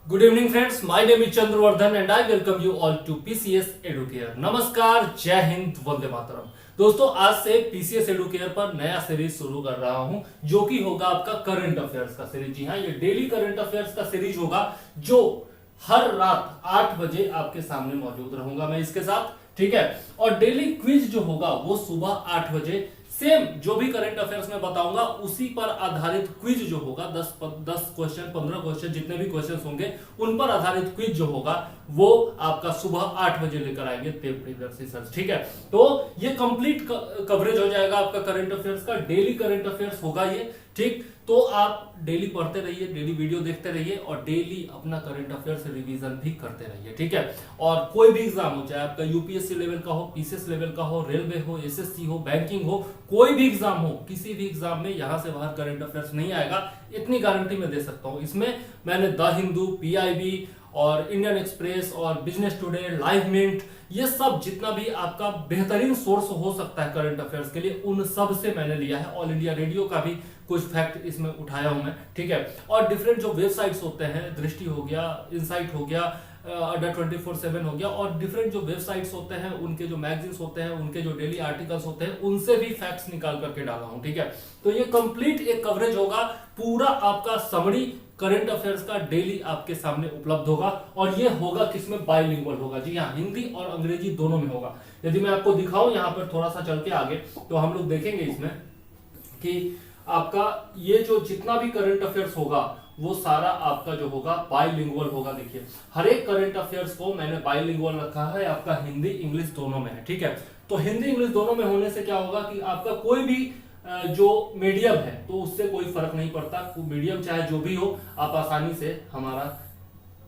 Good evening friends, my name is Chandravardhan and I welcome you all to PCS Educare. नमस्कार, जय हिंद, वंदे मातरम। दोस्तों, आज से पीसीएस एडुकेयर पर नया सीरीज शुरू कर रहा हूं जो कि होगा आपका करंट अफेयर्स का सीरीज। जी हाँ, ये डेली करंट अफेयर्स का सीरीज होगा जो हर रात 8 बजे आपके सामने मौजूद रहूंगा मैं इसके साथ, ठीक है। और डेली क्विज जो होगा वो सुबह 8 बजे सेम जो भी करंट अफेयर्स में बताऊंगा उसी पर आधारित क्विज जो होगा 10 क्वेश्चन 15 क्वेश्चन जितने भी क्वेश्चन होंगे उन पर आधारित क्विज जो होगा वो आपका सुबह 8 बजे लेकर आएंगे प्रीवियस रिसर्च, ठीक है। तो ये कंप्लीट कवरेज हो जाएगा आपका करंट अफेयर्स का, डेली करंट अफेयर्स होगा ये, ठीक। तो आप डेली पढ़ते रहिए, डेली वीडियो देखते रहिए और डेली अपना करंट अफेयर्स रिवीजन भी करते रहिए, ठीक है। और कोई भी एग्जाम हो, चाहे आपका यूपीएससी लेवल का हो, पीसीएस लेवल का हो, रेलवे हो, एसएससी हो, बैंकिंग हो, कोई भी एग्जाम हो, किसी भी एग्जाम में यहां से बाहर करंट अफेयर्स नहीं आएगा, इतनी गारंटी मैं दे सकता हूं। इसमें मैंने द हिंदू, पीआईबी और इंडियन एक्सप्रेस और बिजनेस टुडे, लाइव मिंट, ये सब जितना भी आपका बेहतरीन सोर्स हो सकता है करंट अफेयर्स के लिए, उन सब से मैंने लिया है। ऑल इंडिया रेडियो का भी कुछ फैक्ट इसमें उठाया हूं मैं, ठीक है। और डिफरेंट जो वेबसाइट्स होते हैं, दृष्टि हो गया, इनसाइट हो गया, अड्डा 24/7 हो गया, और डिफरेंट जो वेबसाइट्स होते हैं, उनके जो मैगजीन्स होते हैं, उनके जो डेली आर्टिकल्स होते हैं, उनसे भी फैक्ट्स निकाल करके डाला हूं, ठीक है। तो ये कंप्लीट एक कवरेज होगा, पूरा आपका समरी करंट अफेयर्स का डेली आपके सामने उपलब्ध होगा। और ये होगा किसमें? बाइलिंगुअल होगा, जी हाँ, हिंदी और अंग्रेजी दोनों में होगा। यदि मैं आपको दिखाऊं यहाँ पर थोड़ा सा चल के आगे, तो हम लोग देखेंगे इसमें कि आपका ये जो जितना भी करंट अफेयर्स होगा वो सारा आपका जो होगा बाइलिंगुअल होगा। देखिए, हर एक करंट अफेयर्स को मैंने बाइलिंगुअल रखा है, आपका हिंदी इंग्लिश दोनों में है, ठीक है। तो हिंदी इंग्लिश दोनों में होने से क्या होगा कि आपका कोई भी जो मीडियम है तो उससे कोई फर्क नहीं पड़ता, मीडियम चाहे जो भी हो, आप आसानी से हमारा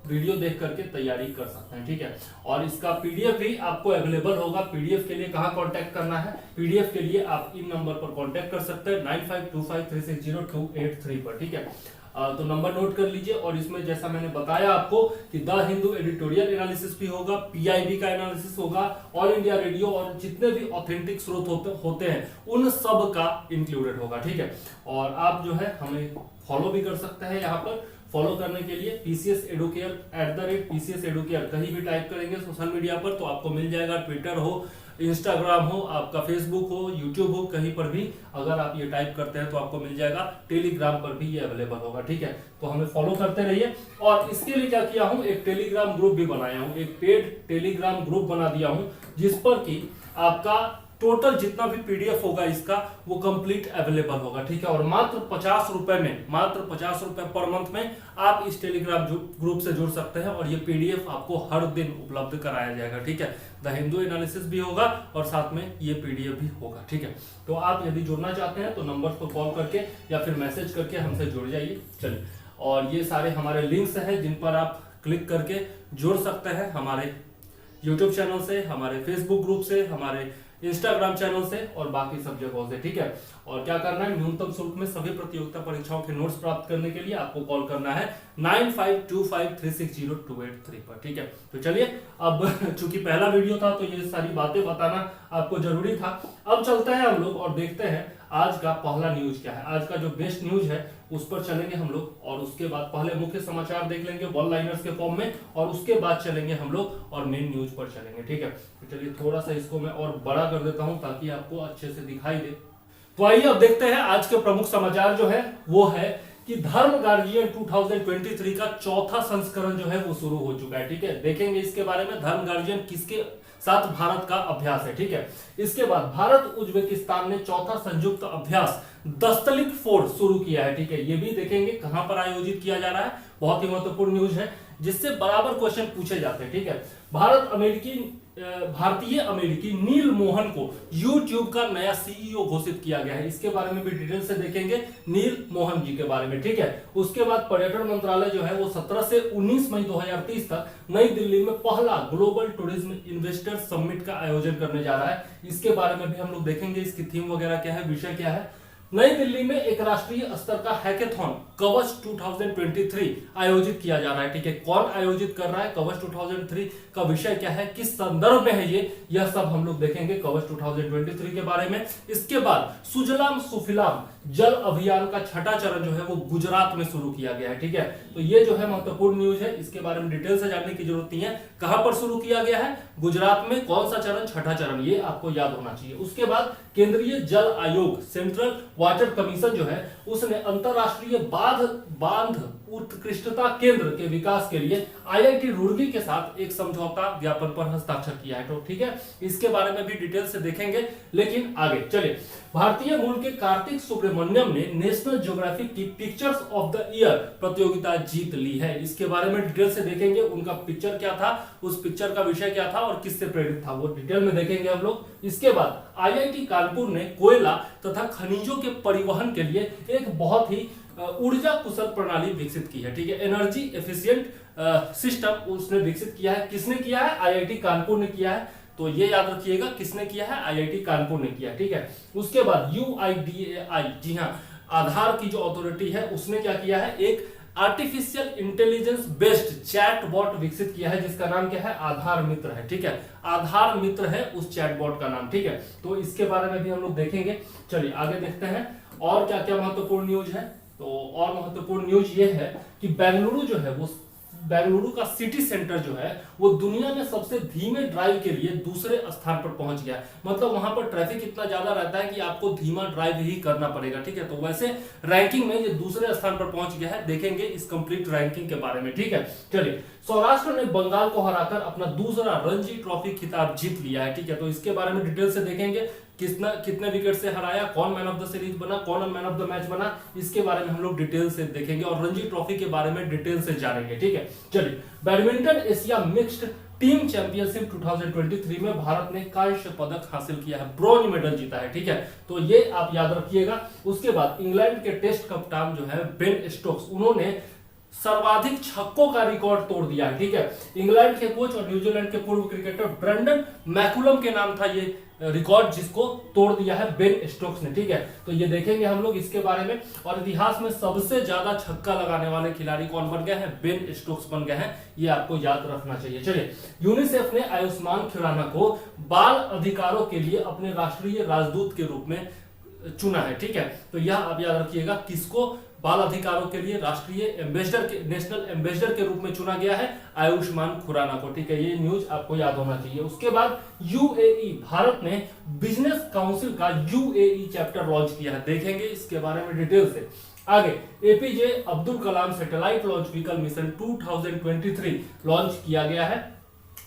वीडियो देख करके तैयारी कर सकते हैं, ठीक है। और इसका पीडीएफ भी आपको अवेलेबल होगा। पीडीएफ के लिए कहां कांटेक्ट करना है? पीडीएफ के लिए आप इन नंबर पर कांटेक्ट कर सकते हैं 9525360283 पर, ठीक है। तो नंबर नोट कर लीजिए। और इसमें जैसा मैंने बताया आपको कि द हिंदू एडिटोरियल एनालिसिस भी होगा, पीआईबी का एनालिसिस होगा, ऑल इंडिया रेडियो और जितने भी ऑथेंटिक स्रोत होते हैं उन सब का इंक्लूडेड होगा, ठीक है। और आप जो है हमें फॉलो भी कर सकते हैं। यहाँ पर फॉलो करने के लिए पीसीएस एडुकेयर @PCS एडुकेयर कहीं भी टाइप करेंगे सोशल मीडिया पर तो आपको मिल जाएगा। ट्विटर हो, इंस्टाग्राम हो, आपका फेसबुक हो, यूट्यूब हो, कहीं पर भी अगर आप ये टाइप करते हैं तो आपको मिल जाएगा। टेलीग्राम पर भी ये अवेलेबल होगा, ठीक है। तो हमें फॉलो करते रहिए। और इसके लिए क्या किया हूं, एक टेलीग्राम ग्रुप भी बनाया हूं, एक पेड टेलीग्राम ग्रुप बना दिया हूं जिस पर कि आपका टोटल जितना भी पीडीएफ होगा इसका वो कंप्लीट अवेलेबल होगा, ठीक है। और मात्र 50 रुपए में, मात्र 50 रुपए पर मंथ में आप इस टेलीग्राम ग्रुप से जुड़ सकते हैं और ये पीडीएफ आपको हर दिन उपलब्ध कराया जाएगा, ठीक है। द हिंदू एनालिसिस भी होगा और साथ में ये पीडीएफ भी होगा, ठीक है। तो आप यदि जुड़ना चाहते हैं तो नंबर पर कॉल करके या फिर मैसेज करके हमसे जुड़ जाइए। चलिए, और ये सारे हमारे लिंक्स हैं जिन पर आप क्लिक करके जुड़ सकते हैं हमारे यूट्यूब चैनल से, हमारे फेसबुक ग्रुप से, हमारे इंस्टाग्राम चैनल से और बाकी सब जगहों से, ठीक है। और क्या करना है, न्यूनतम शुल्क में सभी प्रतियोगिता परीक्षाओं के नोट्स प्राप्त करने के लिए आपको कॉल करना है 9525360283 पर, ठीक है। तो चलिए, अब चूंकि पहला वीडियो था तो ये सारी बातें बताना आपको जरूरी था। अब चलते हैं हम लोग और देखते हैं आज का पहला न्यूज क्या है। आज का जो बेस्ट न्यूज है उस पर चलेंगे हम लोग और उसके बाद पहले मुख्य समाचार देख लेंगे वन लाइनर्स के फॉर्म में और उसके बाद चलेंगे हम लोग और मेन न्यूज पर चलेंगे, ठीक है। तो चलिए, थोड़ा सा इसको मैं और बड़ा कर देता हूं ताकि आपको अच्छे से दिखाई दे। तो आइए अब देखते हैं आज के प्रमुख समाचार जो है वो है कि धर्म गार्जियन 2023 का चौथा संस्करण जो है वो शुरू हो चुका है, ठीक है। देखेंगे इसके बारे में धर्म गार्जियन किसके साथ भारत का अभ्यास है, ठीक है। इसके बाद भारत उज्बेकिस्तान ने चौथा संयुक्त अभ्यास दस्तलिक फोर्स शुरू किया है, ठीक है। ये भी देखेंगे कहां पर आयोजित किया जा रहा है, बहुत ही महत्वपूर्ण न्यूज है जिससे बराबर क्वेश्चन पूछे जाते हैं, ठीक है। भारतीय अमेरिकी नील मोहन को यूट्यूब का नया सीईओ घोषित किया गया है। इसके बारे में भी डिटेल से देखेंगे नील मोहन जी के बारे में, ठीक है। उसके बाद पर्यटन मंत्रालय जो है वो 17 से 19 मई 2030 तक नई दिल्ली में पहला ग्लोबल टूरिज्म इन्वेस्टर समिट का आयोजन करने जा रहा है। इसके बारे में भी हम लोग देखेंगे, इसकी थीम वगैरह क्या है, विषय क्या है। नई दिल्ली में एक राष्ट्रीय स्तर का हैकेथॉन कवच 2023 आयोजित किया जा रहा है। ठीक है, कौन आयोजित कर रहा है, कवच 2023 का विषय क्या है, किस संदर्भ में है यह सब हम लोग देखेंगे कवच 2023 के बारे में। इसके बाद सुजलाम सुफलाम जल अभियान का छठा चरण जो है वो गुजरात में शुरू किया गया है। ठीक है, तो ये जो है महत्वपूर्ण न्यूज है, इसके बारे में डिटेल से जानने की जरूरत नहीं है। कहां पर शुरू किया गया है, गुजरात में, कौन सा चरण, छठा चरण, ये आपको याद होना चाहिए। उसके बाद केंद्रीय जल आयोग, सेंट्रल वाटर कमीशन जो है, उसने अंतरराष्ट्रीय बांध उत्कृष्टता केंद्र के विकास के लिए आईआईटी रुड़की के साथ एक समझौता ज्ञापन पर हस्ताक्षर किया है। तो ठीक है, इसके बारे में भी डिटेल से देखेंगे, लेकिन आगे चलिए। भारतीय मूल के कार्तिक सुब्रमण्यम ने नेशनल ज्योग्राफिक की पिक्चर्स ऑफ द ईयर प्रतियोगिता जीत ली है। इसके बारे में डिटेल से देखेंगे, उनका पिक्चर क्या था, उस पिक्चर का विषय क्या था और किससे प्रेरित था, वो डिटेल में देखेंगे हम लोग। इसके बाद आईआईटी कानपुर ने कोयला तथा खनिजों के परिवहन के लिए एक बहुत ही ऊर्जा कुशल प्रणाली विकसित की है। ठीक है, एनर्जी एफिशिएंट सिस्टम उसने विकसित किया है। किसने किया है, आईआईटी कानपुर ने किया है। तो ये याद रखिएगा, किसने किया है, आईआईटी कानपुर ने किया है। ठीक है, उसके बाद यूआईडीएआई, जी हाँ, आधार की जो अथॉरिटी है उसने क्या किया है, एक आर्टिफिशियल इंटेलिजेंस बेस्ड चैटबॉट विकसित किया है, जिसका नाम क्या है, आधार मित्र है। ठीक है, आधार मित्र है उस चैटबॉट का नाम। ठीक है, तो इसके बारे में भी हम लोग देखेंगे। चलिए आगे देखते हैं और क्या क्या महत्वपूर्ण न्यूज है। तो और महत्वपूर्ण न्यूज ये है कि बेंगलुरु जो है वो, बेंगलुरु का सिटी सेंटर जो है वो दुनिया में सबसे धीमे ड्राइव के लिए दूसरे स्थान पर पहुंच गया है। मतलब वहां पर ट्रैफिक इतना ज्यादा रहता है कि आपको धीमा ड्राइव ही करना पड़ेगा। ठीक है, तो वैसे रैंकिंग में ये दूसरे स्थान पर पहुंच गया है, देखेंगे इस कंप्लीट रैंकिंग के बारे में। ठीक है, चलिए, सौराष्ट्र ने बंगाल को हराकर अपना दूसरा रणजी ट्रॉफी खिताब जीत लिया है। ठीक है, तो इसके बारे में डिटेल से देखेंगे, कितने विकेट से हराया, कौन मैन ऑफ द सीरीज बना, कौन मैन ऑफ द मैच बना, इसके बारे में हम लोग डिटेल से देखेंगे और रणजी ट्रॉफी के बारे में डिटेल से जानेंगे। ठीक है, चलिए, badminton Asia mixed team championship 2023 में भारत ने कांस्य पदक हासिल किया है, ब्रॉन्ज मेडल जीता है। ठीक है, तो ये आप याद रखिएगा। उसके बाद इंग्लैंड के टेस्ट कप्तान जो है बेन स्टोक्स, उन्होंने सर्वाधिक छक्कों का रिकॉर्ड तोड़ दिया है। ठीक है, इंग्लैंड के कोच और न्यूजीलैंड के पूर्व क्रिकेटर ब्रेंडन मैकुलम के नाम था ये रिकॉर्ड, जिसको तोड़ दिया है बेन स्टोक्स ने। ठीक है, तो ये देखेंगे हम लोग इसके बारे में। और इतिहास में सबसे ज्यादा छक्का लगाने वाले खिलाड़ी कौन बन गए हैं, बेन स्टोक्स बन गए हैं, ये आपको याद रखना चाहिए। चलिए, यूनिसेफ ने आयुष्मान खुराना को बाल अधिकारों के लिए अपने राष्ट्रीय राजदूत के रूप में चुना है। ठीक है, तो यह आप याद रखिएगा, किसको बाल अधिकारों के लिए राष्ट्रीय एम्बेसडर के, नेशनल एम्बेसडर के रूप में चुना गया है, आयुष्मान खुराना को। ठीक है, ये न्यूज आपको याद होना चाहिए। उसके बाद यूएई, भारत ने बिजनेस काउंसिल का यूएई चैप्टर लॉन्च किया है, देखेंगे इसके बारे में डिटेल से। आगे, APJ Abdul Kalam satellite launch vehicle mission 2023 launch किया गया है,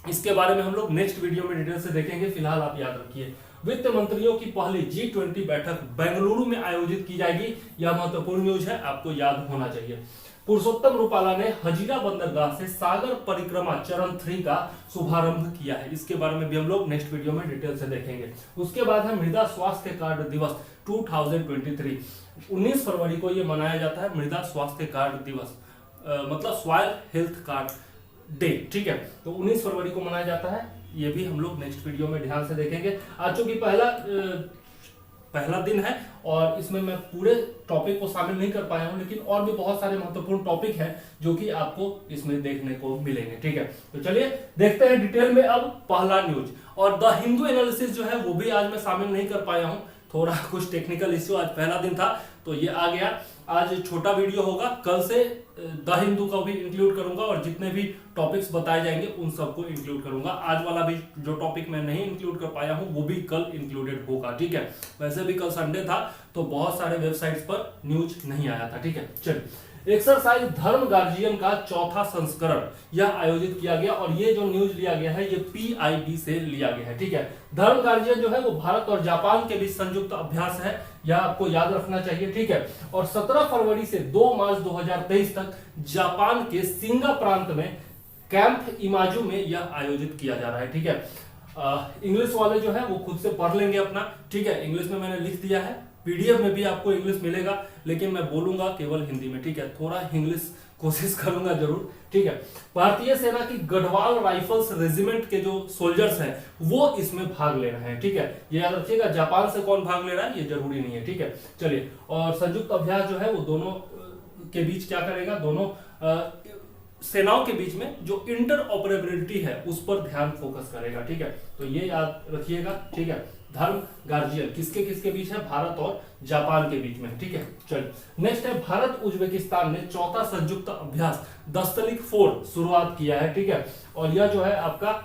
इसके बारे में हम लोग नेक्स्ट वीडियो में डिटेल से देखेंगे। फिलहाल आप याद रखिए, वित्त मंत्रियों की पहली G20 बैठक बेंगलुरु में आयोजित की जाएगी, यह महत्वपूर्ण न्यूज है, आपको याद होना चाहिए। पुरुषोत्तम रूपाला ने हजीरा बंदरगाह से सागर परिक्रमा चरण 3 का शुभारंभ किया है, इसके बारे में भी हम लोग नेक्स्ट वीडियो में डिटेल से देखेंगे। उसके बाद है मृदा स्वास्थ्य कार्ड दिवस 2023, 19 फरवरी को यह मनाया जाता है, मृदा स्वास्थ्य कार्ड दिवस, मतलब सॉइल हेल्थ कार्ड डे। ठीक है, तो 19 फरवरी को मनाया जाता है, ये भी हम लोग नेक्स्ट वीडियो में ध्यान से देखेंगे। आज चूंकि पहला दिन है और इसमें मैं पूरे टॉपिक को शामिल नहीं कर पाया हूं, लेकिन और भी बहुत सारे महत्वपूर्ण टॉपिक हैं जो कि आपको इसमें देखने को मिलेंगे। ठीक है, तो चलिए देखते हैं डिटेल में अब पहला न्यूज। और द हिंदू एनालिसिस जो है वो भी आज मैं शामिल नहीं कर पाया हूं, थोड़ा कुछ टेक्निकल इश्यू, आज पहला दिन था तो ये आ गया। आज छोटा वीडियो होगा, कल से द हिंदू का भी इंक्लूड करूंगा और जितने भी टॉपिक्स बताए जाएंगे उन सबको इंक्लूड करूंगा। आज वाला भी जो टॉपिक मैं नहीं इंक्लूड कर पाया हूं वो भी कल इंक्लूडेड होगा। ठीक है, वैसे भी कल संडे था तो बहुत सारे वेबसाइट्स पर न्यूज नहीं आया था। ठीक है, चलिए, एक्सरसाइज धर्म गार्जियन का चौथा संस्करण यह आयोजित किया गया और ये जो न्यूज लिया गया है ये PIB से लिया गया है। ठीक है, धर्म गार्जियन जो है वो भारत और जापान के बीच संयुक्त अभ्यास है, यह आपको याद रखना चाहिए। ठीक है, और 17 फरवरी से 2 मार्च 2023 तक जापान के सिंगा प्रांत में कैंप इमाजू में यह आयोजित किया जा रहा है। ठीक है, इंग्लिश वाले जो है वो खुद से पढ़ लेंगे अपना। ठीक है, इंग्लिश में मैंने लिख दिया है, PDF में भी आपको इंग्लिश मिलेगा, लेकिन मैं बोलूंगा केवल हिंदी में। ठीक है, थोड़ा इंग्लिश कोशिश करूंगा जरूर, ठीक है। भारतीय सेना की गढ़वाल राइफल्स रेजिमेंट के जो सोल्जर्स हैं वो इसमें भाग ले रहे हैं, ठीक है। ये याद रखिएगा, जापान से कौन भाग ले रहा है ये जरूरी नहीं है, ठीक है। चलिए, और संयुक्त अभ्यास जो है वो दोनों के बीच क्या करेगा, दोनों सेनाओं के बीच में जो इंटर ऑपरेबिलिटी है उस पर ध्यान फोकस करेगा, ठीक है। तो ये याद रखिएगा, ठीक है। धर्म गार्जियन किसके किसके बीच है, भारत और जापान के बीच में, ठीक है। चलिए, नेक्स्ट है भारत उज्बेकिस्तान ने चौथा संयुक्त अभ्यास दस्तलिक 4 शुरुआत किया है, ठीक है। और यह जो है आपका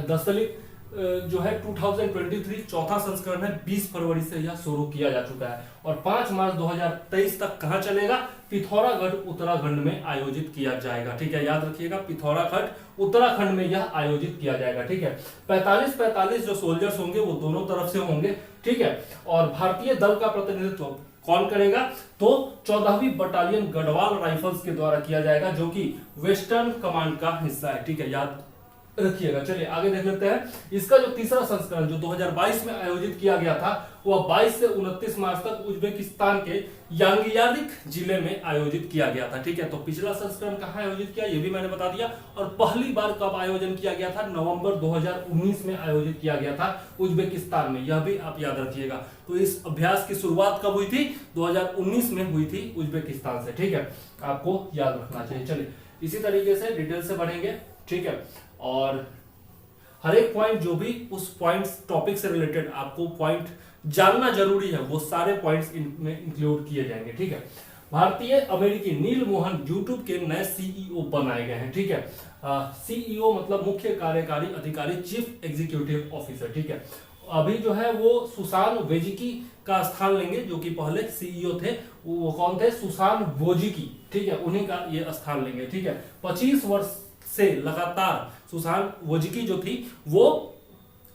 दस्तलिक जो है 2023 चौथा संस्करण है, 20 फरवरी से यह शुरू किया जा चुका है और 5 मार्च 2023 तक कहां चलेगा, पिथौरागढ़ उत्तराखंड में आयोजित किया जाएगा, ठीक है। याद रखिएगा, पिथौरागढ़ उत्तराखंड में यह आयोजित किया जाएगा, ठीक है। 45 जो सोल्जर्स होंगे वो दोनों तरफ से होंगे, ठीक है। और भारतीय दल का प्रतिनिधित्व कौन करेगा, तो 14वीं बटालियन गढ़वाल राइफल्स के द्वारा किया जाएगा, जो कि वेस्टर्न कमांड का हिस्सा है, ठीक है। याद रखिएगा। चलिए आगे देख लेते हैं। इसका जो तीसरा संस्करण जो 2022 में आयोजित किया गया था वह 22 से 29 मार्च तक उज्बेकिस्तान के यांगियारिक जिले में आयोजित किया गया था, ठीक है। तो पिछला संस्करण कहां आयोजित किया ये भी मैंने बता दिया, और पहली बार कब आयोजन किया गया था, नवंबर 2019 में आयोजित किया गया था उज्बेकिस्तान में, यह भी आप याद रखिएगा। तो इस अभ्यास की शुरुआत कब हुई थी, 2019 में हुई थी उज्बेकिस्तान से, ठीक है। आपको याद रखना चाहिए। चलिए इसी तरीके से डिटेल से बढ़ेंगे, ठीक है। और हर एक पॉइंट जो भी उस पॉइंट टॉपिक से रिलेटेड आपको पॉइंट जानना जरूरी है वो सारे पॉइंट्स इनमें इंक्लूड किए जाएंगे, ठीक है। भारतीय अमेरिकी नील मोहन यूट्यूब के नए सीईओ बनाए गए हैं, ठीक है। सीईओ मतलब मुख्य कार्यकारी अधिकारी, चीफ एग्जीक्यूटिव ऑफिसर, ठीक है। अभी जो है वो सुसान वेजिकी का स्थान लेंगे, जो कि पहले सीईओ थे, वो कौन थे, सुसान वोजिकी, ठीक है। उन्हीं का ये स्थान लेंगे, ठीक है। 25 वर्ष से लगातार सुसान वोजिकी जो थी वो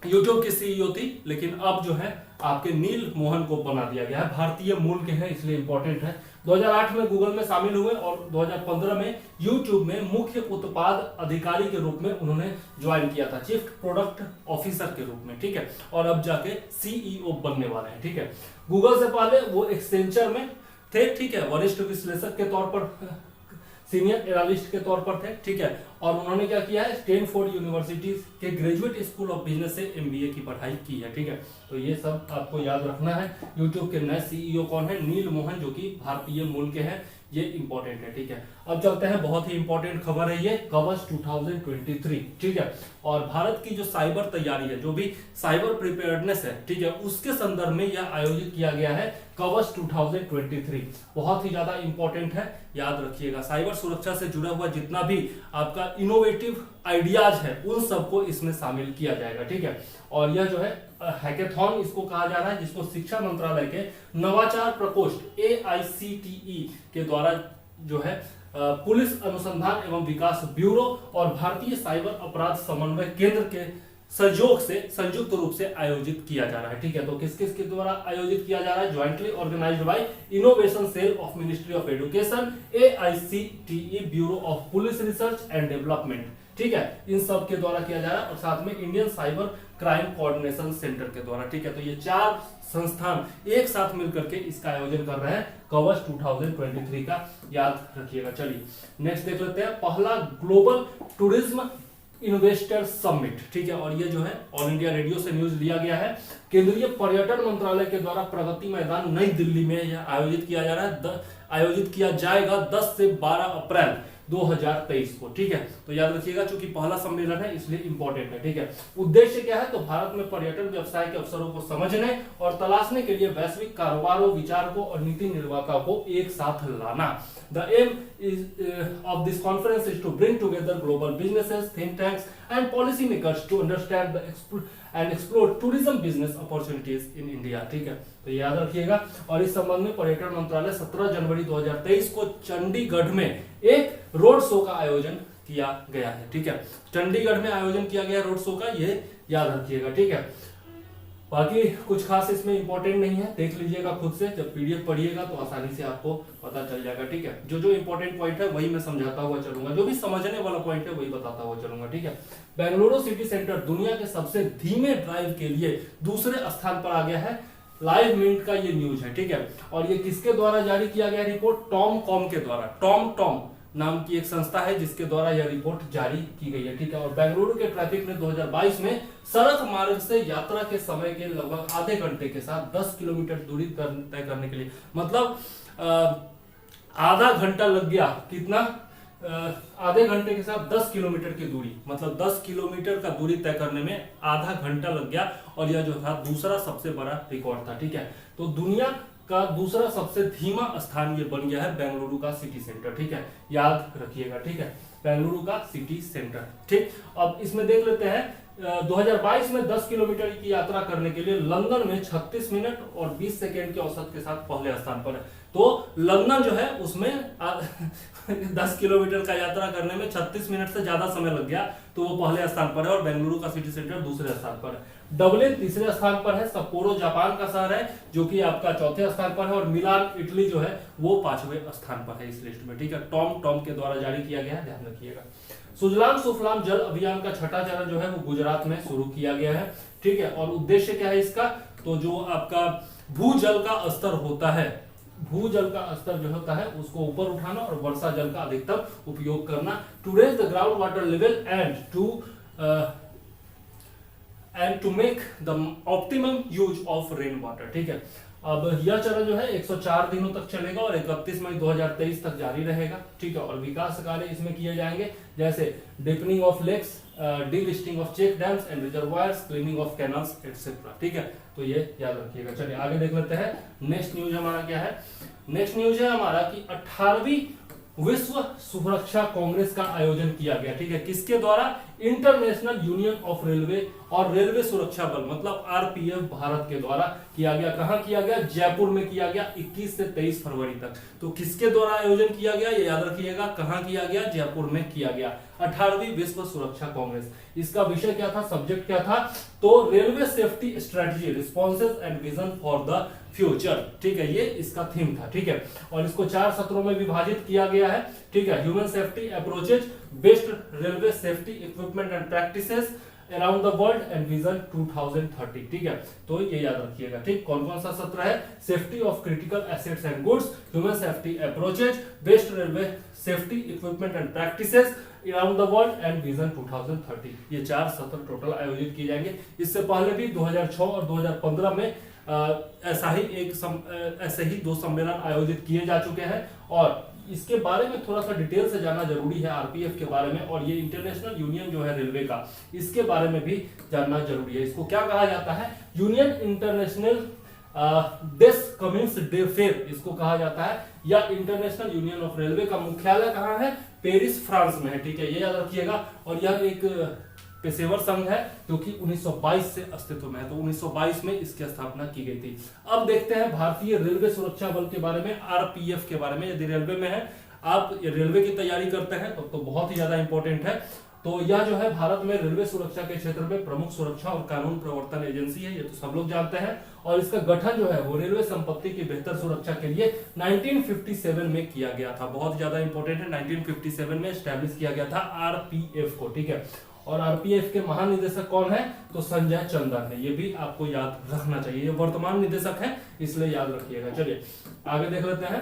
यूट्यूब की सीईओ थी, लेकिन अब जो है आपके नील मोहन को बना दिया गया है, भारतीय मूल के हैं इसलिए इंपॉर्टेंट है। 2008 में गूगल में शामिल हुए और 2015 में यूट्यूब में मुख्य उत्पाद अधिकारी के रूप में उन्होंने ज्वाइन किया था, चीफ प्रोडक्ट ऑफिसर के रूप में, ठीक है। और अब जाके सीईओ बनने वाले हैं, ठीक है। गूगल से पहले वो एक्सेंचर में थे, ठीक है, वरिष्ठ विश्लेषक के तौर पर, सीनियर एनालिस्ट के तौर पर थे, ठीक है। और उन्होंने क्या किया है, स्टैनफोर्ड यूनिवर्सिटी के ग्रेजुएट स्कूल ऑफ बिजनेस से एमबीए की पढ़ाई की है, ठीक है। तो ये सब आपको याद रखना है। यूट्यूब के नए सीईओ कौन है, नील मोहन, जो कि भारतीय मूल के हैं, ये इंपॉर्टेंट है, ठीक है। अब चलते हैं, बहुत ही इंपॉर्टेंट खबर है ये, कवच 2023, ठीक है। और भारत की जो साइबर तैयारी है, जो भी साइबर प्रिपेयर्डनेस है, ठीक है, उसके संदर्भ में यह आयोजित किया गया है कवच 2023, बहुत ही ज्यादा इंपॉर्टेंट है, याद रखिएगा। साइबर सुरक्षा से जुड़ा हुआ जितना भी आपका इनोवेटिव आइडियाज है उन सबको इसमें शामिल किया जाएगा, ठीक है। और यह जो है हैकेथॉन इसको कहा जा रहा है, जिसको शिक्षा मंत्रालय के नवाचार प्रकोष्ठ AICTE के द्वारा जो है पुलिस अनुसंधान एवं विकास ब्यूरो और भारतीय साइबर अपराध समन्वय केंद्र के सहयोग से संयुक्त रूप से आयोजित किया जा रहा है, ठीक है। तो किस किस के द्वारा आयोजित किया जा रहा है, jointly organised by innovation cell of ministry of education, AICTE bureau of police research and development, ठीक है, इन सब के द्वारा किया जा रहा है, और साथ में Indian cyber crime coordination centre के द्वारा, ठीक है। तो ये 4 संस्थान एक साथ मिलकर के इसका आयोजन कर रहे हैं कवच 2023 का, याद रखिएगा। चलिए नेक्स्ट देख लेते हैं, पहला ग्लोबल टूरिज्म इन्वेस्टर समिट, ठीक है। और ये जो है ऑल इंडिया रेडियो से न्यूज लिया गया है, केंद्रीय पर्यटन मंत्रालय के द्वारा प्रगति मैदान नई दिल्ली में यह आयोजित किया जा रहा है, आयोजित किया जाएगा 10 से 12 अप्रैल 2023 को, ठीक है। तो याद रखिएगा, चूंकि पहला सम्मेलन है इसलिए इंपॉर्टेंट है, ठीक है। उद्देश्य क्या है, तो भारत में पर्यटन व्यवसाय के अवसरों को समझने और तलाशने के लिए वैश्विक कारोबारों, विचारकों और नीति निर्माताओं को एक साथ लाना। The aim of this conference is to bring together global businesses, think tanks and policy makers to understand and explore tourism business opportunities in India, ठीक है। तो याद रखिएगा। और इस संबंध में पर्यटन मंत्रालय 17 जनवरी 2023 को चंडीगढ़ में एक रोड शो का आयोजन किया गया है, ठीक है। चंडीगढ़ में आयोजन किया गया रोड शो का, ये याद रखिएगा, ठीक है। बाकी कुछ खास इसमें इंपॉर्टेंट नहीं है, देख लीजिएगा खुद से, जब पीडीएफ पढ़िएगा तो आसानी से आपको पता चल जाएगा, ठीक है। जो जो इंपॉर्टेंट पॉइंट है वही मैं समझाता हुआ चलूंगा, जो भी समझने वाला पॉइंट है वही बताता हुआ चलूंगा, ठीक है। बेंगलुरु सिटी सेंटर दुनिया के सबसे धीमे ड्राइव के लिए दूसरे स्थान पर आ गया है, लाइव मिनट का ये न्यूज है, ठीक है। और ये किसके द्वारा जारी किया गया रिपोर्ट, टॉम कॉम के द्वारा, टॉम नाम की एक संस्था है जिसके द्वारा यह रिपोर्ट जारी की गई है, ठीक है। और बेंगलुरु के ट्रैफिक ने 2022 में सड़क मार्ग से यात्रा के समय के लगभग आधे घंटे के साथ 10 किलोमीटर दूरी तय करने के लिए, मतलब आधा घंटा लग गया। कितना? आधे घंटे के साथ 10 किलोमीटर की दूरी, मतलब 10 किलोमीटर का दूरी तय करने में आधा घंटा लग गया। और यह जो था दूसरा सबसे बड़ा रिकॉर्ड था, ठीक है। तो दुनिया का दूसरा सबसे धीमा स्थान ये बन गया है बेंगलुरु का सिटी सेंटर, ठीक है, याद रखिएगा, ठीक है, बेंगलुरु का सिटी सेंटर, ठीक। अब इसमें देख लेते हैं 2022 में 10 किलोमीटर की यात्रा करने के लिए लंदन में 36 मिनट और 20 सेकेंड के औसत के साथ पहले स्थान पर है। तो लंदन जो है उसमें 10 किलोमीटर का यात्रा करने में 36 मिनट से ज्यादा समय लग गया, तो वो पहले स्थान पर है। और बेंगलुरु का सिटी सेंटर दूसरे स्थान पर है। डबलिन तीसरे स्थान पर है। सप्पोरो जापान का शहर है जो कि आपका चौथे स्थान पर है। और मिलान इटली जो है वो 5वें स्थान पर है इस लिस्ट में, ठीक है। टॉम के द्वारा जारी किया गया है, ध्यान रखिएगा। सुजलाम सुफलाम जल अभियान का छठा चरण जो है वो गुजरात में शुरू किया गया है, ठीक है। और उद्देश्य क्या है इसका? तो जो आपका भूजल का स्तर होता है, भूजल का स्तर जो होता है उसको ऊपर उठाना और वर्षा जल का अधिकतम उपयोग करना, to raise the ground water level and to make the optimum use of rain water, ठीक है। अब यह चरण जो है 104 दिनों तक चलेगा और 31 मई 2023 तक जारी रहेगा, ठीक है। और विकास कार्य इसमें किए जाएंगे जैसे deepening of lakes, desilting of check dams and reservoirs, cleaning of canals etcetera, ठीक है। तो ये याद रखिएगा। चलिए आगे देख लेते हैं। नेक्स्ट न्यूज हमारा क्या है? नेक्स्ट न्यूज है हमारा कि 18वीं विश्व सुरक्षा कांग्रेस का आयोजन किया गया, ठीक है। किसके द्वारा? इंटरनेशनल यूनियन ऑफ रेलवे और रेलवे सुरक्षा बल, मतलब आरपीएफ भारत के द्वारा किया गया। कहां किया गया? जयपुर में किया गया 21 से 23 फरवरी तक। तो किसके द्वारा आयोजन किया गया ये याद रखिएगा। कहां किया गया? जयपुर में किया गया। 18वीं विश्व सुरक्षा कांग्रेस। इसका विषय क्या था? सब्जेक्ट क्या था? तो railway safety strategy, responses and vision for the future, ठीक है, ये इसका थीम था, ठीक है। और इसको 4 सत्रों में विभाजित किया गया है, ठीक है। Human safety approaches, best railway safety equipment and practices around the world and vision 2030, ठीक है। तो ये याद रखिएगा, ठीक। कौन कौन सा सत्र है? Safety of critical assets and goods, human safety approaches, best railway safety equipment and practices around the world and vision 2030। ये 4 सत्र टोटल आयोजित किए जाएंगे। इससे पहले भी 2006 और 2015 में ऐसे ही 2 सम्मेलन आयोजित किए जा चुके हैं। और इसके बारे में थोड़ा सा डिटेल से जानना जरूरी है, आरपीएफ के बारे में। और ये इंटरनेशनल यूनियन जो है रेलवे का, इसके बारे में भी जानना जरूरी है। इसको क्या कहा जाता है? यूनियन इंटरनेशनल देश कम्युनिस्ट डे फेयर इसको कहा जाता है, या इंटरनेशनल यूनियन ऑफ रेलवे का मुख्यालय कहाँ है? पेरिस, फ्रांस में है, ठीक है, ये याद रखिएगा। और यह एक पेशेवर संघ है जो कि 1922 से अस्तित्व में है। तो 1922 में इसकी स्थापना की गई थी। अब देखते हैं भारतीय रेलवे सुरक्षा बल के बारे में, आरपीएफ के बारे में। यदि रेलवे में है, आप रेलवे की तैयारी करते हैं तो बहुत ही ज्यादा इंपॉर्टेंट है। तो यह जो है भारत में रेलवे सुरक्षा के क्षेत्र में प्रमुख सुरक्षा और कानून प्रवर्तन एजेंसी है, ये तो सब लोग जानते हैं। और इसका गठन जो है वो रेलवे संपत्ति की बेहतर सुरक्षा के लिए 1957 में किया गया था। बहुत ज्यादा इंपॉर्टेंट है, 1957 में एस्टैब्लिश किया गया था आरपीएफ को, ठीक है। और आरपीएफ के महानिदेशक कौन है? तो संजय चंदन है। ये भी आपको याद रखना चाहिए, ये वर्तमान निदेशक है, इसलिए याद रखिएगा। चलिए आगे देख लेते हैं।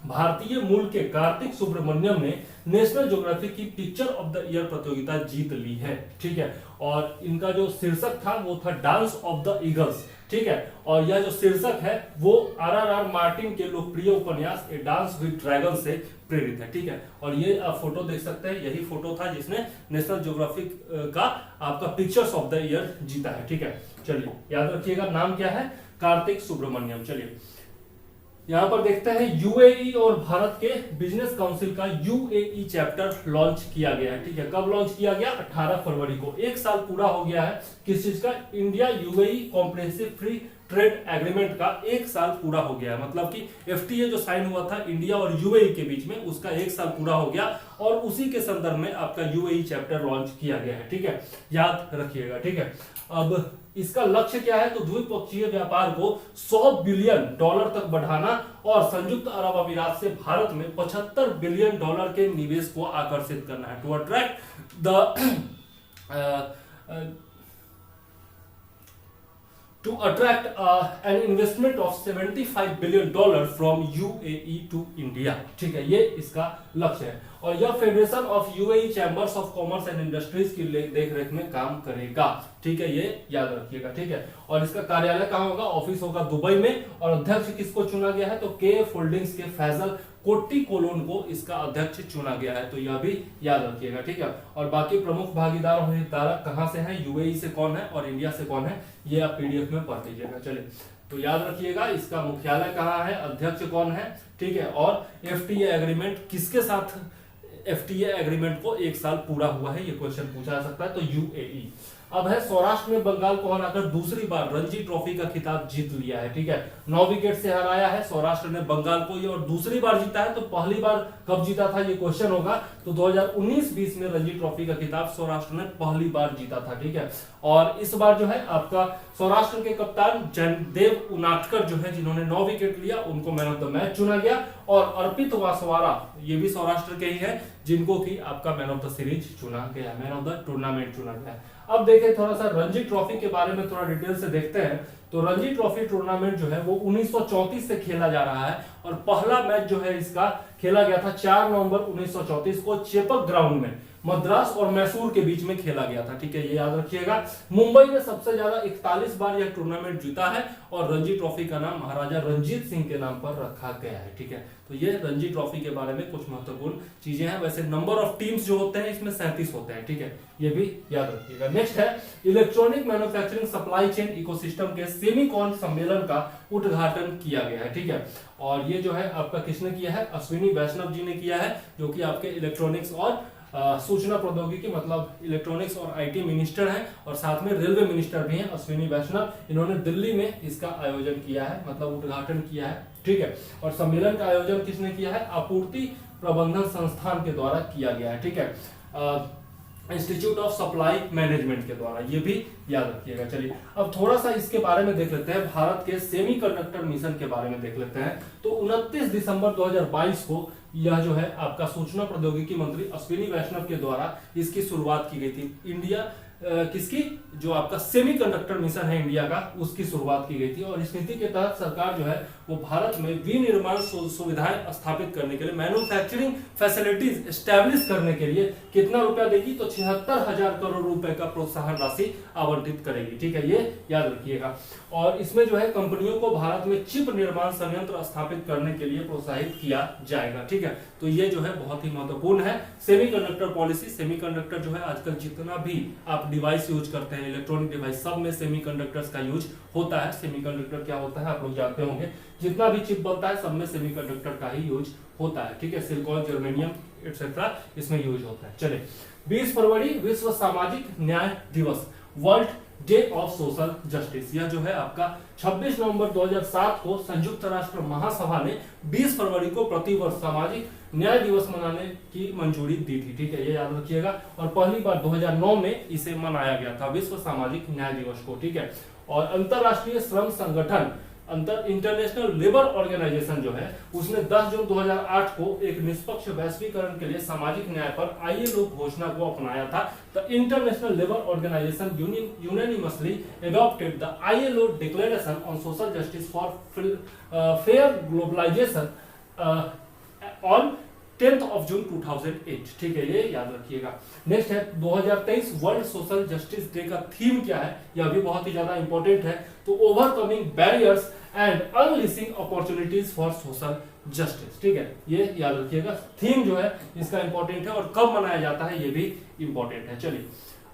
भारतीय मूल के कार्तिक सुब्रमण्यम ने नेशनल ज्योग्राफी की पिक्चर ऑफ द ईयर प्रतियोगिता जीत ली है, ठीक है। और इनका जो शीर्षक था वो था डांस ऑफ द ईगल्स, ठीक है। और यह जो शीर्षक है वो आरआर मार्टिन के लोकप्रिय उपन्यास ए डांस विद ड्रैगन से प्रेरित है, ठीक है। और ये आप फोटो देख सकते हैं, यही फोटो था जिसने नेशनल ज्योग्राफिक का आपका पिक्चर्स ऑफ द ईयर जीता है, ठीक है। चलिए याद रखिएगा, नाम क्या है? कार्तिक सुब्रमण्यम। चलिए यहां पर देखते हैं यूएई और भारत के बिजनेस काउंसिल का यूएई चैप्टर लॉन्च किया गया है, ठीक है। कब लॉन्च किया गया? 18 फरवरी को। 1 साल पूरा हो गया है किस चीज का? India UAE comprehensive free trade agreement का 1 साल पूरा हो गया है। मतलब कि एफटीए जो साइन हुआ था इंडिया और यूएई के बीच में, उसका 1 साल पूरा हो गया। और उसी के संदर्भ में आपका यूएई चैप्टर लॉन्च किया गया है, ठीक है, याद रखिएगा, ठीक है। अब इसका लक्ष्य क्या है? तो द्विपक्षीय व्यापार को $100 बिलियन तक बढ़ाना और संयुक्त अरब अमीरात से भारत में $75 बिलियन के निवेश को आकर्षित करना है, to attract the to attract an investment of $75 billion from UAE to India. ठीक है, ये इसका लक्ष्य है और यह federation of UAE chambers of commerce and industries की देखरेख में काम करेगा। ठीक है, ये याद रखिएगा। ठीक है, और इसका कार्यालय कहाँ होगा? ऑफिस होगा दुबई में। और अध्यक्ष किसको चुना गया है? तो KF होल्डिंग्स के फैजल कोट्टीकोलोन को इसका अध्यक्ष चुना गया है, तो यह भी याद रखिएगा। ठीक है, और बाकी प्रमुख भागीदार और हितधारक कहां से हैं? यूएई से कौन है और इंडिया से कौन है, ये आप पीडीएफ में पढ़ लीजिएगा। चलिए, तो याद रखिएगा इसका मुख्यालय कहाँ है, अध्यक्ष कौन है। ठीक है, और FTA एग्रीमेंट किसके साथ? FTA एग्रीमेंट को 1 साल पूरा हुआ है, ये क्वेश्चन पूछा जा सकता है, तो यूएई। अब है सौराष्ट्र ने बंगाल को हराकर दूसरी बार रणजी ट्रॉफी का खिताब जीत लिया है। ठीक है, 9 विकेट से हराया है सौराष्ट्र ने बंगाल को, ये और दूसरी बार जीता है। तो पहली बार कब जीता था, ये क्वेश्चन होगा। तो 2019-20 में रणजी ट्रॉफी का खिताब सौराष्ट्र ने पहली बार जीता था। ठीक है, और इस बार जो है आपका सौराष्ट्र के कप्तान जयदेव उनाटकर जो है, जिन्होंने 9 विकेट लिया, उनको मैन ऑफ द मैच चुना गया। और अर्पित वासवारा, ये भी सौराष्ट्र के ही है, जिनको की आपका मैन ऑफ द सीरीज चुना गया, मैन ऑफ द टूर्नामेंट चुना गया। अब देखें थोड़ा सा रणजी ट्रॉफी के बारे में, थोड़ा डिटेल से देखते हैं। तो रणजी ट्रॉफी टूर्नामेंट जो है वो 1934 से खेला जा रहा है और पहला मैच जो है इसका खेला गया था 4 नवंबर 1934 को चेपक ग्राउंड में मद्रास और मैसूर के बीच में खेला गया था। ठीक है, ये याद रखिएगा। मुंबई ने सबसे ज्यादा 41 बार यह टूर्नामेंट जीता है और रणजी ट्रॉफी का नाम महाराजा रंजीत सिंह के नाम पर रखा गया है। ठीक है, तो ये रणजी ट्रॉफी के बारे में कुछ महत्वपूर्ण चीजें हैं। वैसे नंबर ऑफ टीम्स जो होते हैं इसमें 37 होते हैं। ठीक है, ये भी याद रखिएगा। नेक्स्ट है electronic manufacturing supply chain ecosystem के सेमीकॉन सम्मेलन का उद्घाटन किया गया है। ठीक है, और ये जो है आपका किसने किया है? अश्विनी वैष्णव जी ने किया है, जो कि आपके इलेक्ट्रॉनिक्स और सूचना प्रौद्योगिकी मतलब इलेक्ट्रॉनिक्स और आईटी मिनिस्टर हैं और साथ में रेलवे मिनिस्टर भी हैं अश्विनी वैष्णव। इन्होंने दिल्ली में इसका आयोजन किया है, मतलब उद्घाटन किया है। ठीक है, और सम्मेलन का आयोजन किसने किया है? आपूर्ति प्रबंधन संस्थान के द्वारा किया गया है। ठीक है, इंस्टीट्यूट ऑफ सप्लाई मैनेजमेंट के द्वारा, ये भी याद रखिएगा। चलिए, अब थोड़ा सा इसके बारे में देख लेते हैं, भारत के सेमीकंडक्टर मिशन के बारे में देख लेते हैं। तो 29 दिसंबर 2022 को यह जो है आपका सूचना प्रौद्योगिकी मंत्री अश्विनी वैष्णव के द्वारा इसकी शुरुआत की गई थी। इंडिया किसकी? जो आपका सेमीकंडक्टर मिशन है इंडिया का, उसकी शुरुआत की गई थी। और इस नीति के तहत सरकार जो है वो भारत में विनिर्माण सुविधाएं स्थापित करने के लिए, मैन्युफैक्चरिंग फैसिलिटीज एस्टैब्लिश करने के लिए कितना रुपया देगी? तो 76,000 करोड़ रुपए का प्रोत्साहन राशि आवंटित करेगी। ठीक है, ये याद रखिएगा। और इसमें जो है कंपनियों को भारत में चिप निर्माण संयंत्र स्थापित करने के लिए प्रोत्साहित किया जाएगा। ठीक है, तो ये जो है बहुत ही महत्वपूर्ण है सेमीकंडक्टर पॉलिसी। सेमीकंडक्टर जो है आजकल जितना भी आप डिवाइस यूज करते हैं, इलेक्ट्रॉनिक डिवाइस, सब में सेमीकंडक्टर्स का यूज होता है। सेमीकंडक्टर क्या होता है आप लोग जानते होंगे, जितना भी चिप बनता है सब में सेमीकंडक्टर का ही यूज होता है। ठीक है, सिलिकॉन, जर्मेनियम एक्सेट्रा इसमें यूज होता है। चलिए, 20 फरवरी विश्व सामाजिक न्याय दिवस, world day of social justice. यह जो है आपका 26 नवंबर 2007 को संयुक्त राष्ट्र महासभा ने 20 फरवरी को प्रतिवर्ष सामाजिक न्याय दिवस मनाने की मंजूरी दी थी। ठीक है, ये याद रखिएगा। और पहली बार 2009 में इसे मनाया गया था, विश्व सामाजिक न्याय दिवस को। ठीक है, और अंतरराष्ट्रीय श्रम संगठन इंटरनेशनल लेबर ऑर्गेनाइजेशन जो है उसने 10 जून 2008 को एक निष्पक्ष वैश्वीकरण के लिए सामाजिक न्याय पर ILO घोषणा को अपनाया था। The international labour organisation unanimously adopted the ILO declaration on social justice for fair globalisation on 10th of June 2008। ठीक है, ये याद रखिएगा। नेक्स्ट है 2023 वर्ल्ड सोशल जस्टिस डे का थीम क्या है? यह भी बहुत ही ज्यादा इंपॉर्टेंट है। तो overcoming barriers and unleashing opportunities for social justice. ठीक है, ये याद रखिएगा। थीम जो है इसका इंपॉर्टेंट है और कब मनाया जाता है ये भी इंपॉर्टेंट है। चलिए,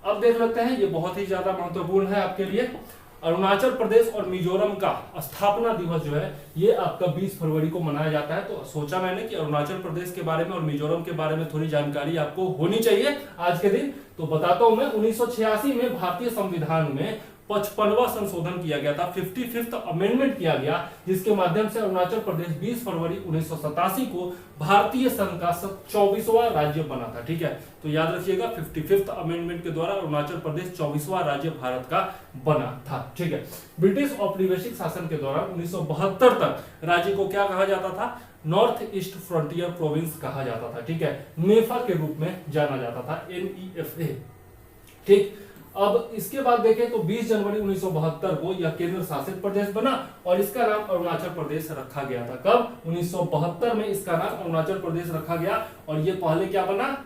अब देख लेते हैं, ये बहुत ही ज्यादा महत्वपूर्ण है आपके लिए। अरुणाचल प्रदेश और मिजोरम का स्थापना दिवस जो है ये आपका 20 फरवरी को मनाया जाता है। तो सोचा मैंने कि अरुणाचल प्रदेश के बारे में और मिजोरम के बारे में थोड़ी जानकारी आपको होनी चाहिए आज के दिन, तो बताता हूं मैं। 1986 में भारतीय संविधान में 55वां संशोधन किया गया था, 55th अमेंडमेंट किया गया, जिसके माध्यम से अरुणाचल प्रदेश 20 फरवरी 1987 को भारतीय संघ का 24वां राज्य बना था। ठीक है, तो याद रखिएगा 55th अमेंडमेंट के द्वारा अरुणाचल प्रदेश 24वां राज्य भारत का बना था। ठीक है, ब्रिटिश औपनिवेशिक शासन के दौरान 1972 तक राज्य को क्या कहा जाता था? नॉर्थ ईस्ट फ्रंटियर प्रोविंस कहा जाता था। ठीक है, नेफा के रूप में जाना जाता था, NEFA। ठीक, अब इसके बाद देखें तो 20 जनवरी 1972 को यह केंद्र शासित प्रदेश बना और इसका नाम अरुणाचल प्रदेश रखा गया था। कब? 1972 में इसका नाम अरुणाचल प्रदेश रखा गया और ये पहले क्या बना?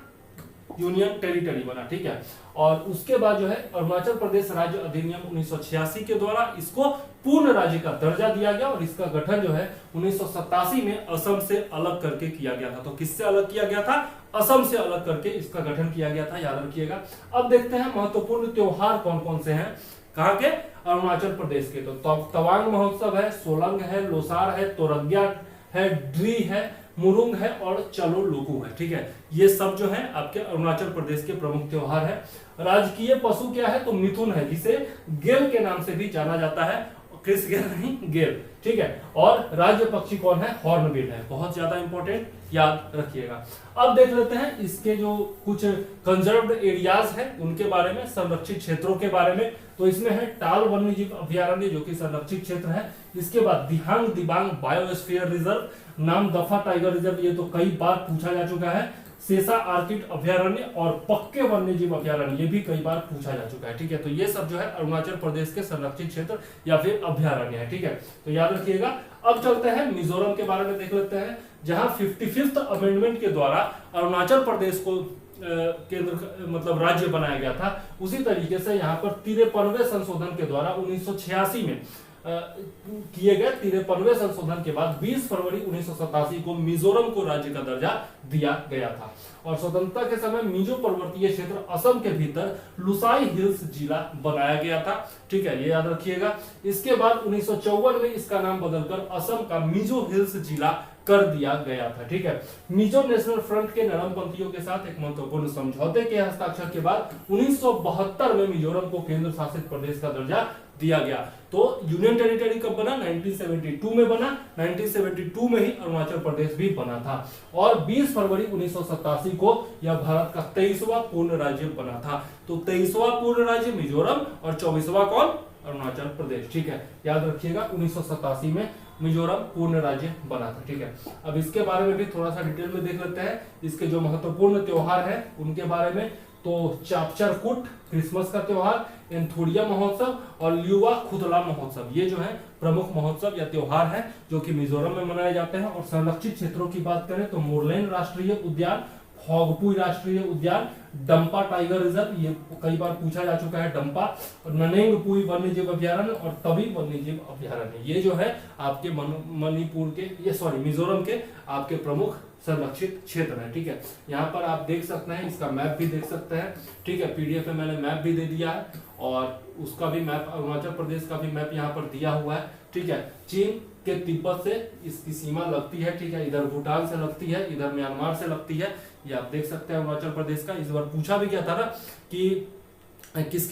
यूनियन टेरिटरी बना। ठीक है, और उसके बाद जो है अरुणाचल प्रदेश राज्य अधिनियम 1986 के द्वारा इसको पूर्ण राज्य का दर्जा दिया गया और इसका गठन जो है 1987 में असम से अलग करके किया गया था। तो किससे अलग किया गया था? असम से अलग करके इसका गठन किया गया था, याद रखिएगा। अब देखते हैं महत्वपूर्ण त्योहार कौन कौन से हैं कहां के? अरुणाचल प्रदेश के। तो तवांग महोत्सव है, सोलंग है, लोसार है, तोरग्या है, ड्री है, मुरुंग है और चलो लोकू है। ठीक है, ये सब जो है आपके अरुणाचल प्रदेश के प्रमुख त्योहार है। राजकीय पशु क्या है? तो मिथुन है, जिसे गेल के नाम से भी जाना जाता है, क्रिस गेल नहीं, गेल। ठीक है, और राज्य पक्षी कौन है? हॉर्नबिल है, बहुत ज्यादा इंपॉर्टेंट, याद रखिएगा। अब देख लेते हैं इसके जो कुछ कंजर्व्ड एरियाज हैं उनके बारे में, संरक्षित क्षेत्रों के बारे में। तो इसमें है टाल वन्यजीव अभयारण्य जो कि संरक्षित क्षेत्र है। इसके बाद दिहांग दिबांग बायोस्फीयर रिजर्व, नाम दफा टाइगर रिजर्व, ये तो कई बार पूछा जा चुका है। सेसा आर्किड अभयारण्य और पक्के वन्यजीव अभयारण्य, ये भी कई बार पूछा जा चुका है। ठीक है, तो ये सब जो है अरुणाचल प्रदेश के संरक्षित क्षेत्र या फिर अभयारण्य है। ठीक है, तो याद रखिएगा। अब चलते हैं मिजोरम के बारे में देख लेते हैं, जहां 55th अमेंडमेंट के द्वारा अरुणाचल प्रदेश को केंद्र मतलब राज्य बनाया गया था। उसी तरीके से यहाँ पर 53वें संशोधन के द्वारा 1986 में किए गए 53वें संशोधन के बाद 20 फरवरी 1987 को मिजोरम को राज्य का दर्जा दिया गया था। और स्वतंत्रता के समय मिजो पर्वतीय क्षेत्र असम के भीतर लुसाई हिल्स जिला बनाया गया था। ठीक है, ये याद रखिएगा। इसके बाद 1954 में इसका नाम बदलकर असम का मिजो हिल्स जिला कर दिया गया था। ठीक है, मिजो नेशनल फ्रंट के नरमपंथियों के साथ एक महत्वपूर्ण समझौते के हस्ताक्षर के बाद 1972 में मिजोरम को केंद्र शासित प्रदेश का दर्जा दिया गया। तो यूनियन टेरिटरी कब बना? 1972 में बना। 1972 में ही अरुणाचल प्रदेश भी बना था और 20 फरवरी 1987 को यह भारत का 23वां पूर्ण राज्य बना था। तो 23वां पूर्ण राज्य मिजोरम और 24वां कौन? अरुणाचल प्रदेश। ठीक है, याद रखिएगा 1987 में मिजोरम पूर्ण राज्य बना था। ठीक है, अब इसके बारे में भी थोड़ा सा डिटेल में देख लेते हैं, इसके जो महत्वपूर्ण त्योहार है उनके बारे में। तो चापचरकुट क्रिसमस का त्योहार, एंथुरिया महोत्सव और ल्युवा खुतला महोत्सव, ये जो है प्रमुख महोत्सव या त्योहार है जो कि मिजोरम में मनाए जाते हैं। और संरक्षित क्षेत्रों की बात करें तो मोरलेन राष्ट्रीय उद्यान, फॉगपुई राष्ट्रीय उद्यान, डंपा टाइगर रिजर्व, ये कई बार पूछा जा चुका है, डंपा, और ननेंगपुई वन्यजीव अभयारण्य और तभी वन्यजीव अभयारण्य, ये जो है आपके मणिपुर के मिजोरम के आपके प्रमुख संरक्षित क्षेत्र है। ठीक है, यहाँ पर आप देख सकते हैं, इसका मैप भी देख सकते हैं। ठीक है, पीडीएफ में मैंने मैप भी दे दिया है और उसका भी मैप, अरुणाचल प्रदेश का भी मैप यहाँ पर दिया हुआ है। ठीक है, चीन के तिब्बत से इसकी सीमा लगती है। ठीक है, इधर भूटान से लगती है, इधर म्यांमार से लगती है, ये आप देख सकते हैं अरुणाचल प्रदेश का। इस बार पूछा भी गया था ना कि किस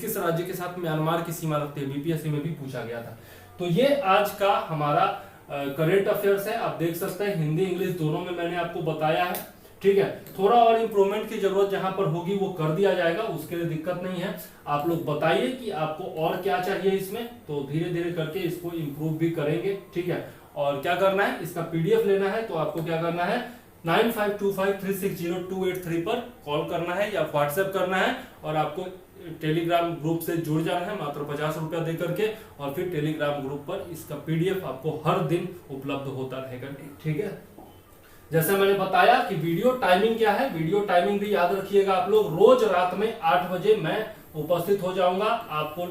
किस राज्य के साथ म्यांमार की सीमा लगती है, बीपीएससी में भी पूछा गया था। तो ये आज का हमारा करेंट अफेयर्स है, आप देख सकते हैं हिंदी इंग्लिश दोनों में मैंने आपको बताया है। ठीक है, थोड़ा और इंप्रूवमेंट की जरूरत जहां पर होगी वो कर दिया जाएगा, उसके लिए दिक्कत नहीं है। आप लोग बताइए कि आपको और क्या चाहिए इसमें, तो धीरे धीरे करके इसको इंप्रूव भी करेंगे। ठीक है, और क्या करना है, इसका पीडीएफ लेना है तो आपको क्या करना है, 9525360283 पर कॉल करना है या व्हाट्सएप करना है और आपको टेलीग्राम ग्रुप से जुड़ जाना है मात्र 50 रुपया दे करके, और फिर टेलीग्राम ग्रुप पर इसका पीडीएफ आपको हर दिन उपलब्ध होता रहेगा। ठीक है, जैसे मैंने बताया कि वीडियो टाइमिंग क्या है, वीडियो टाइमिंग भी याद रखिएगा आप लोग। रोज रात में 8 बजे मैं उपस्थित हो जाऊंगा आपको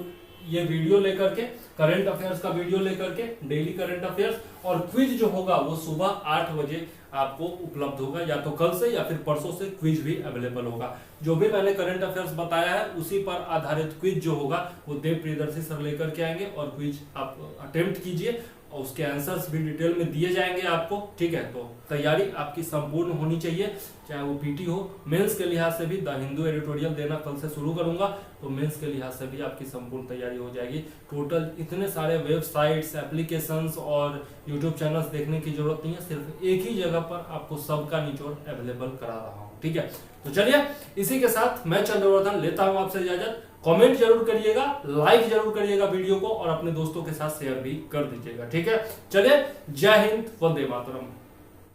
ये वीडियो लेकर के, करंट अफेयर्स का वीडियो लेकर के, डेली करंट अफेयर्स, और क्विज जो होगा वो सुबह 8 बजे आपको उपलब्ध होगा, या तो कल से या फिर परसों से क्विज भी अवेलेबल होगा। जो भी मैंने करंट अफेयर्स बताया है उसी पर आधारित क्विज जो होगा वो देव प्रियदर्शी सर लेकर के आएंगे और क्विज आप अटेम्प्ट कीजिए और उसके आंसर्स भी डिटेल में दिए जाएंगे आपको। ठीक है, तो तैयारी आपकी संपूर्ण होनी चाहिए, चाहे वो पीटी हो। मेंस के लिहाज से भी द हिंदू एडिटोरियल देना कल से शुरू करूंगा, तो मेंस के लिहाज से भी आपकी संपूर्ण तैयारी हो जाएगी। टोटल इतने सारे वेबसाइट्स, एप्लीकेशंस और यूट्यूब चैनल्स देखने की जरूरत नहीं है, सिर्फ एक ही जगह पर आपको सबका निचोड़ अवेलेबल करा रहा हूँ। ठीक है, तो चलिए इसी के साथ मैं चंद्रवर्धन लेता हूँ आपसे इजाजत। कमेंट जरूर करिएगा, लाइक जरूर करिएगा वीडियो को और अपने दोस्तों के साथ शेयर भी कर दीजिएगा। ठीक है, चलिए, जय हिंद, वंदे मातरम।